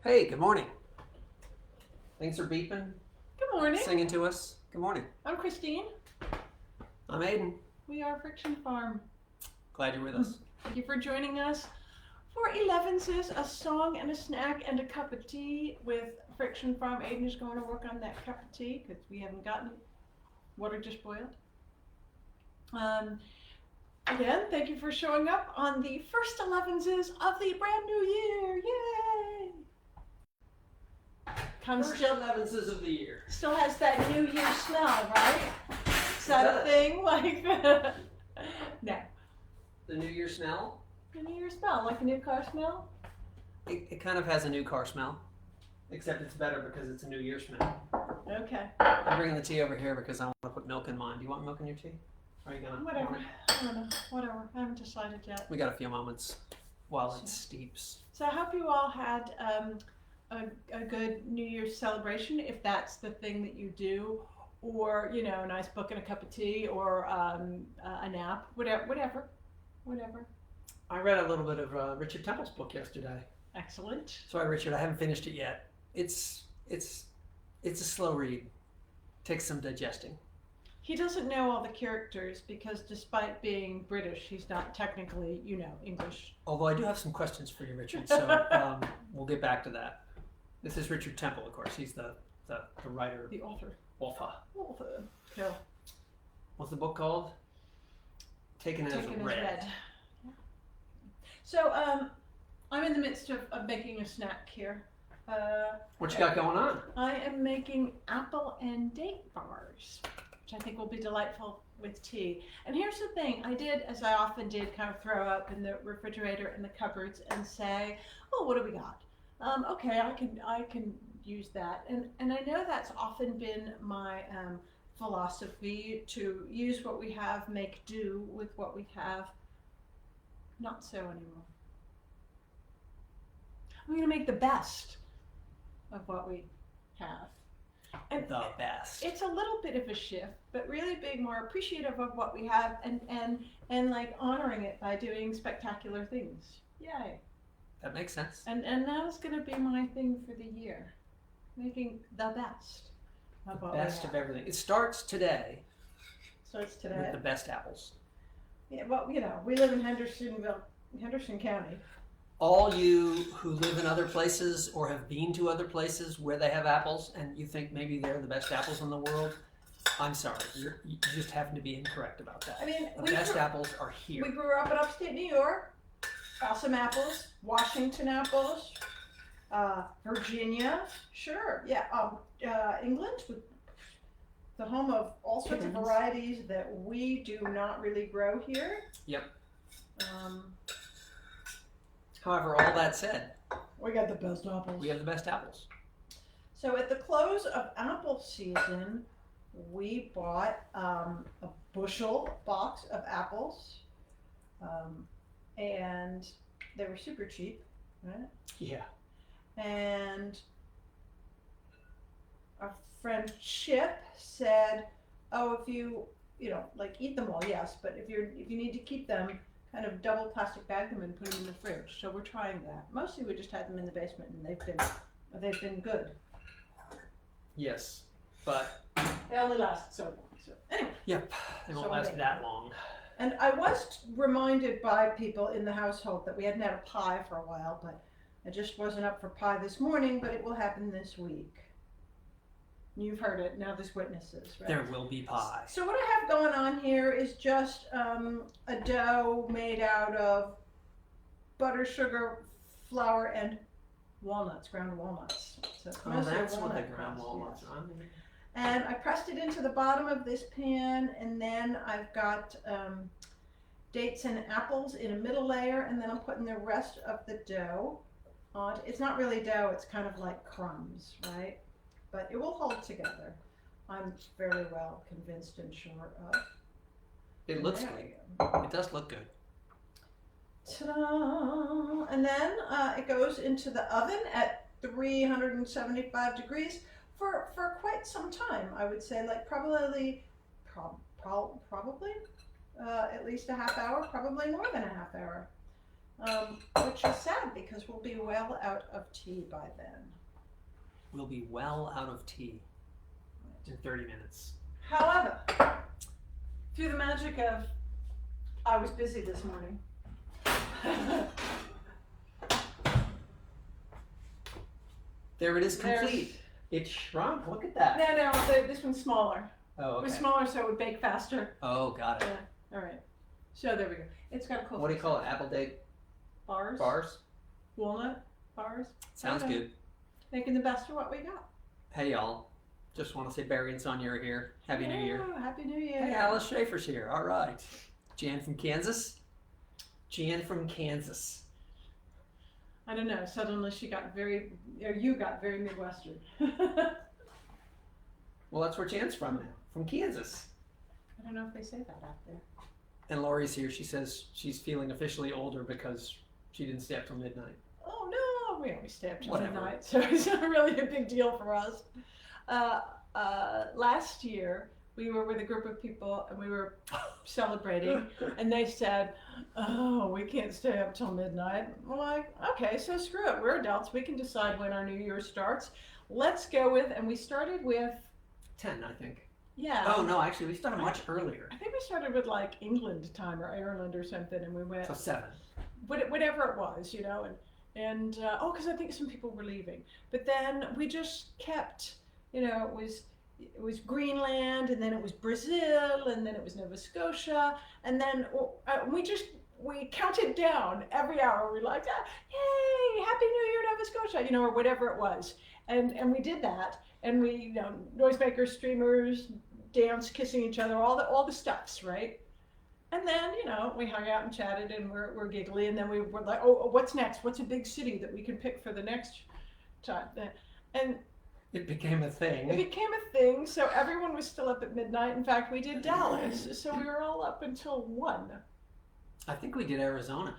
Hey, good morning. Things are beeping, Good morning. singing to us. Good morning. I'm Christine. I'm Aiden. We are Friction Farm. Glad you're with us. Thank you for joining us for Elevenses, a song and a snack and a cup of tea with Friction Farm. Aiden is going to work on that cup of tea because we haven't gotten it. Water just boiled. Again, thank you for showing up on the first Elevenses of the brand new year. Yay! First Elevenses of the year. Still has that New Year smell, right? Is that a thing like that? No. The New Year smell? The New Year smell, like a new car smell? It kind of has a new car smell, except it's better because it's a New Year smell. Okay. I'm bringing the tea over here because I want to put milk in mine. Do you want milk in your tea? Or are you gonna? Whatever. I don't know. Whatever. I haven't decided yet. We got a few moments while it steeps. So I hope you all had a good New Year's celebration, if that's the thing that you do, or a nice book and a cup of tea, or a nap, whatever. I read a little bit of Richard Temple's book yesterday. Excellent. Sorry, Richard, I haven't finished it yet. It's a slow read. Takes some digesting. He doesn't know all the characters because despite being British, he's not technically, English. Although I do have some questions for you, Richard, so we'll get back to that. This is Richard Temple, of course. He's the writer. The author. Cool. What's the book called? Taken as Read. So I'm in the midst of making a snack here. What you got going on? I am making apple and date bars, which I think will be delightful with tea. And here's the thing, I did, as I often did, kind of throw up in the refrigerator and the cupboards and say, oh, what do we got? Okay, I can use that. And I know that's often been my philosophy, to use what we have, make do with what we have. Not so anymore. I'm gonna make the best of what we have. And the best. It's a little bit of a shift, but really being more appreciative of what we have and like honoring it by doing spectacular things. Yay. That makes sense. And that's gonna be my thing for the year. Making the best of what we have. Best of everything. It starts today. Starts today. With the best apples. Yeah, well, we live in Henderson County. All you who live in other places or have been to other places where they have apples and you think maybe they're the best apples in the world, I'm sorry. You just happen to be incorrect about that. I mean, the best apples are here. We grew up in upstate New York. Awesome apples. Washington apples. Virginia. Sure. Yeah. England, with the home of all sorts of varieties that we do not really grow here. Yep. However, all that said, we got the best apples. We have the best apples. So at the close of apple season, we bought a bushel box of apples, and they were super cheap, right? Yeah. And our friend Chip said, "Oh, if you eat them all, yes, but if you need to keep them, kind of double plastic bag them and put them in the fridge." So we're trying that. Mostly we just had them in the basement, and they've been good. Yes, but they only last so long. So anyway. Yep, they won't last that long. And I was reminded by people in the household that we hadn't had a pie for a while, but I just wasn't up for pie this morning, but it will happen this week. You've heard it, now there's witnesses, right? There will be pie. So what I have going on here is just a dough made out of butter, sugar, flour, and walnuts, ground walnuts. So that's what the ground walnuts are. Yes. And I pressed it into the bottom of this pan, and then I've got dates and apples in a middle layer, and then I'm putting the rest of the dough on. It's not really dough, it's kind of like crumbs, right? But it will hold together. I'm fairly well convinced and sure of. It looks good. It does look good. Ta-da! And then it goes into the oven at 375 degrees for quite some time. I would say, like probably at least a half hour, probably more than a half hour. which is sad because we'll be well out of tea by then. We'll be well out of tea in 30 minutes. However, through the magic of, I was busy this morning. There it is, complete. It shrunk. Look at that. No, this one's smaller. Oh, okay. It was smaller so it would bake faster. Oh, got it. Yeah. All right. So there we go. It's got a cool. What do you call it? Apple date bars? bars? Walnut bars? Sounds Okay. good. Making the best of what we got. Hey, y'all. Just want to say Barry and Sonia are here. Happy New Year. Happy New Year. Hey, Alice Schaefer's here. All right. Jan from Kansas. Jan from Kansas. I don't know. Suddenly you got very Midwestern. Well, that's where Jan's from now. From Kansas. I don't know if they say that out there. And Lori's here. She says she's feeling officially older because she didn't stay up till midnight. Oh no, we only stay up till Whatever. midnight, so it's not really a big deal for us. Last year we were with a group of people and we were celebrating, and they said, "Oh, we can't stay up till midnight." We're like, "Okay, so screw it. We're adults. We can decide when our New Year starts. Let's go with." And we started with 10, I think. yeah. Oh, no, actually, we started much earlier. I think we started with like England time or Ireland or something, and we went So 7. whatever it was, and because I think some people were leaving. But then we just kept, it was Greenland, and then it was Brazil, and then it was Nova Scotia, and then we counted down every hour. We're like, "Yay, Happy New Year, Nova Scotia," or whatever it was, and we did that, and we, noisemakers, streamers, dance, kissing each other, all the stuffs, right? And then, we hung out and chatted, and we're giggly, and then we were like, "Oh, what's next? What's a big city that we can pick for the next time?" And It became a thing. it became a thing, so everyone was still up at midnight. In fact, we did Dallas, so we were all up until 1. I think we did Arizona.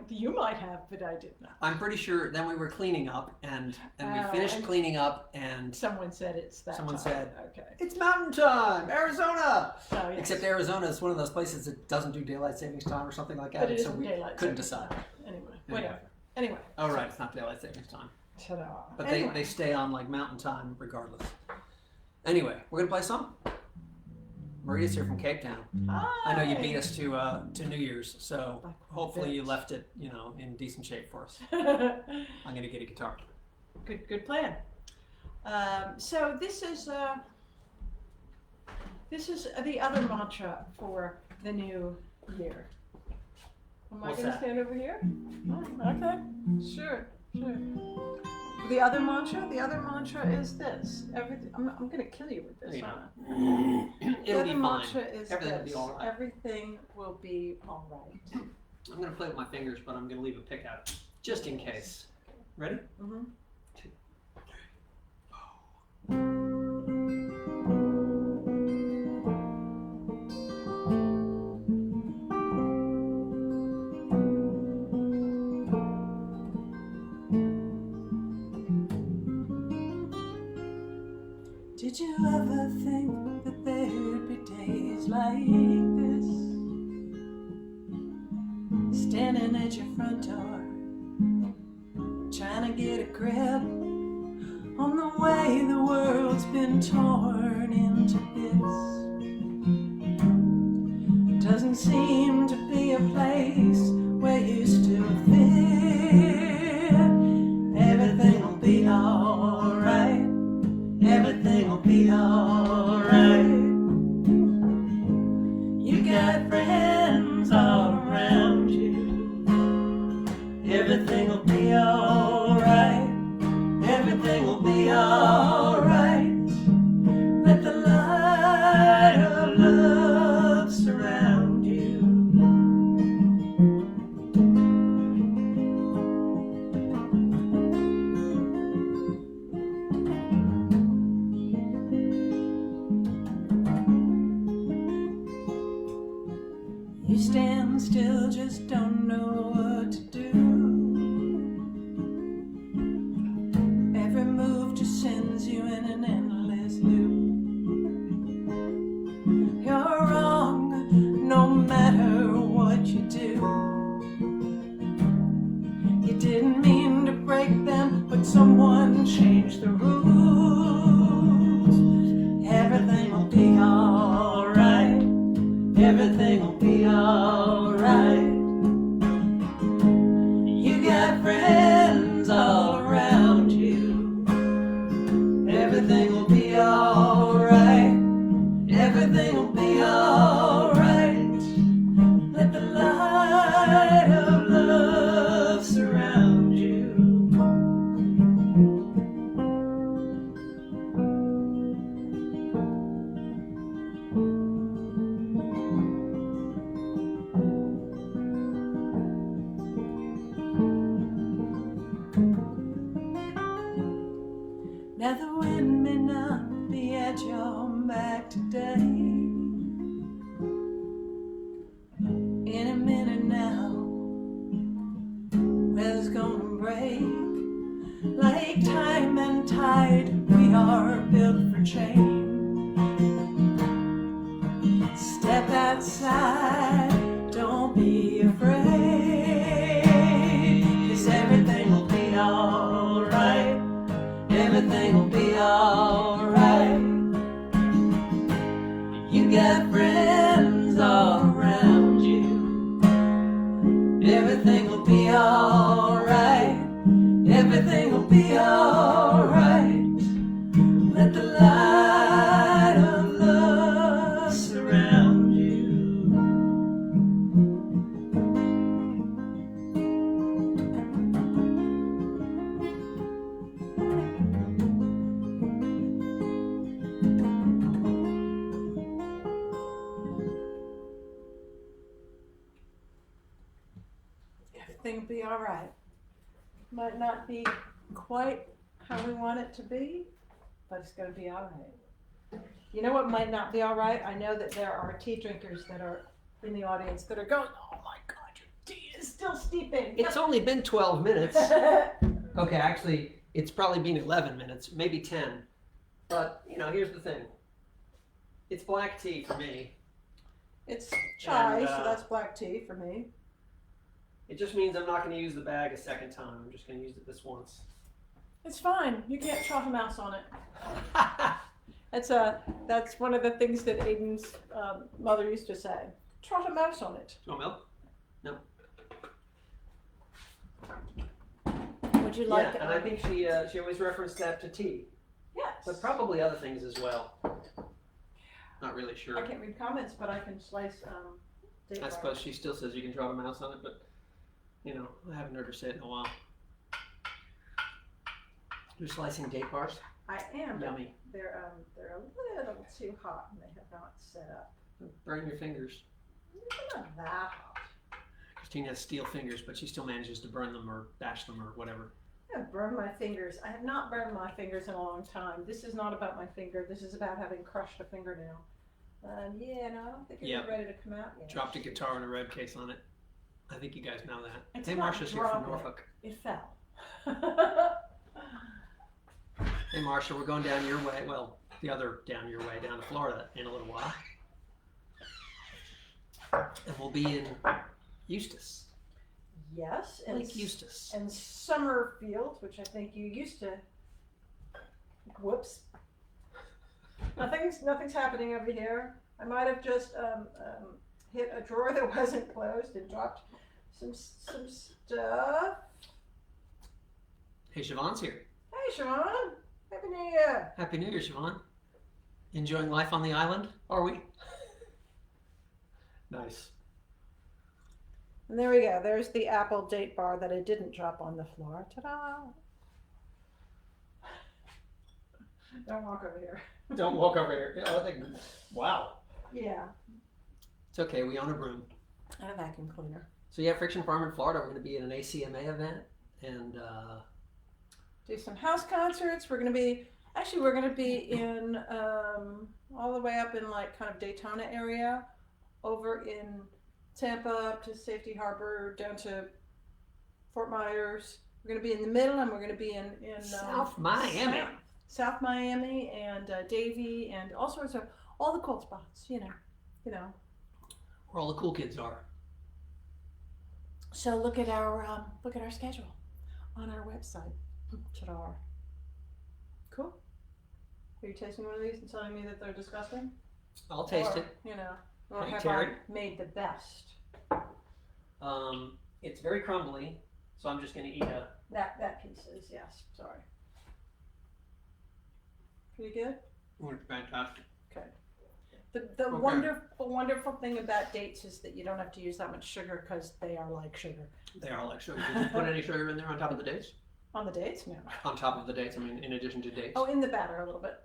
You might have, but I did not. I'm pretty sure then we were cleaning up, and we Oh, finished and cleaning up, and Someone said it's that Someone time. said, okay. it's mountain time, Arizona! Oh, yes. Except Arizona is one of those places that doesn't do daylight savings time or something like that, But it and so isn't we daylight couldn't savings decide. time. Anyway, whatever. Anyway. Oh, right, it's not daylight savings time. Ta-da. But Anyway. they stay on like mountain time regardless. Anyway, we're going to play a song. Maria's here from Cape Town. I know you beat us to New Year's, so Like hopefully you bits. left it, in decent shape for us. I'm going to get a guitar. Good plan. So this is the other mantra for the new year. Am I What's going to that? stand over here? Oh, okay. Sure. The other mantra is this. I'm going to kill you with this. There you aren't I? The It'll other be fine. mantra is Everything will this. be all right. Everything will be all right. I'm going to play with my fingers, but I'm going to leave a pick out just in case. Ready? Mm-hmm. 2, 3. Did you ever think that there'd be days like this? Standing at your front door, trying to get a grip on the way the world's been torn into bits. Doesn't seem to be a place where you still fit. Everything will be alright. Everything will be alright. You got friends all around you. Everything will be alright. Everything will be alright. Let the light of love surround you. You stand still, just don't know what to do. Every move just sends you in an endless loop. You're wrong, no matter what you do. Now the wind may not be at your back today. In a minute now, weather's gonna break. Like time and tide, we are built for change. Step outside, don't be afraid, 'cause everything will be alright. Everything will be alright. You got friends all around you. Everything will be alright. Everything will be alright. Let the light of love surround you. Everything will be alright. Might not be quite how we want it to be, but it's going to be all right. You know what might not be all right? I know that there are tea drinkers that are in the audience that are going, oh my God, your tea is still steeping. It's only been 12 minutes. Okay, actually, it's probably been 11 minutes, maybe 10. But, you know, here's the thing. It's black tea for me. It's chai, And, so that's black tea for me. It just means I'm not going to use the bag a second time. I'm just going to use it this once. It's fine. You can't trot a mouse on it. That's one of the things that Aiden's mother used to say. Trot a mouse on it. Do you want milk? Would you like? Yeah, and I think she always referenced that to tea, Yes. but probably other things as well. Not really sure. I can't read comments, but I can slice. Date I bars. suppose she still says you can trot a mouse on it, but you know, I haven't heard her say it in a while. You're slicing date bars? I am. but Yummy. They're a little too hot and they have not set up. Burn your fingers. They're not that hot. Christine has steel fingers, but she still manages to burn them or bash them or whatever. I have burned my fingers. I have not burned my fingers in a long time. This is not about my finger. This is about having crushed a fingernail. Yeah, no, I don't think it's ready to come out yet. Dropped a guitar and a red case on it. I think you guys know that. It's Hey, not Marsha's here from dropping. Norfolk. It fell. Hey, Marsha, we're going down your way. Well, the other down your way, down to Florida in a little while. And we'll be in Eustis. Yes, and Lake Eustis. and Summerfield, which I think you used to. Whoops. Nothing's happening over here. I might have just hit a drawer that wasn't closed and dropped some stuff. Hey, Siobhan's here. Hey, Siobhan. Happy New Year. Happy New Year, Siobhan. Enjoying life on the island? Are we? Nice. And there we go. There's the apple date bar that I didn't drop on the floor. Ta-da! Don't walk over here. Don't walk over here. Yeah, I think, wow. Yeah. It's okay. We own a broom. And a vacuum cleaner. So yeah, Friction Farm in Florida. We're going to be at an ACMA event, and Do some house concerts. We're going to be in all the way up in like kind of Daytona area, over in Tampa up to Safety Harbor, down to Fort Myers. We're going to be in the middle, and we're going to be in South Miami. South Miami and Davie and all sorts of all the cool spots. You know. Where all the cool kids are. So look at our schedule on our website. Ta-da. Cool. Are you tasting one of these and telling me that they're disgusting? I'll taste Or, it. Or Hey, have Terry. I made the best? It's very crumbly, so I'm just going to eat a. That piece is, yes. Sorry. Pretty good? Fantastic. Okay. The Okay. wonderful thing about dates is that you don't have to use that much sugar because they are like sugar. They are like sugar. Did you put any sugar in there on top of the dates? On the dates? No. On top of the dates, I mean, in addition to dates. Oh, in the batter a little bit.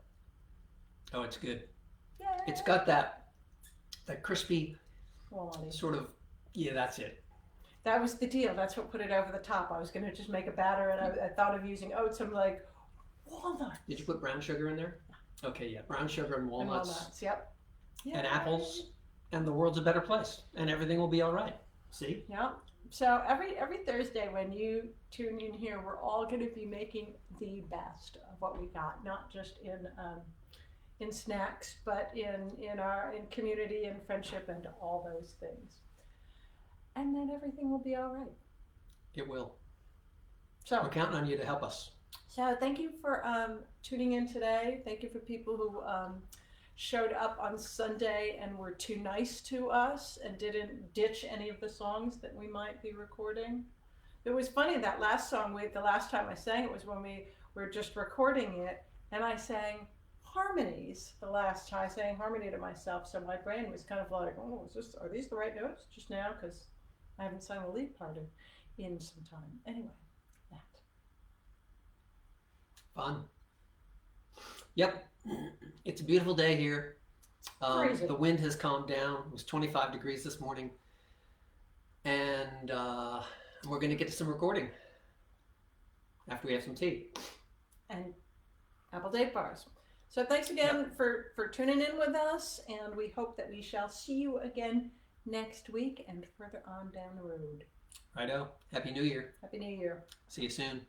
Oh, it's good. Yeah. It's got that crispy Quality. sort of. Yeah, that's it. That was the deal. That's what put it over the top. I was going to just make a batter, and I thought of using oats. I'm like, Walnuts. Did you put brown sugar in there? Okay, yeah. Brown sugar and And walnuts walnuts, yep. and apples, and the world's a better place, and everything will be all right. See? Yep. So every Thursday when you tune in here, we're all going to be making the best of what we got, not just in snacks, but in community and friendship and all those things. And then everything will be all right. It will. So We're counting on you to help us. So thank you for tuning in today. Thank you for people who showed up on Sunday and were too nice to us and didn't ditch any of the songs that we might be recording. It was funny, that last song, the last time I sang it was when we were just recording it, and I sang harmonies the last time. I sang harmony to myself, so my brain was kind of like, oh, are these the right notes just now? Because I haven't sung the lead part in some time. Anyway, that. Fun. Yep. It's a beautiful day here. The wind has calmed down. It was 25 degrees this morning. And we're going to get to some recording after we have some tea. And apple date bars. So thanks again for tuning in with us. And we hope that we shall see you again next week and further on down the road. Righto. Happy New Year. Happy New Year. See you soon.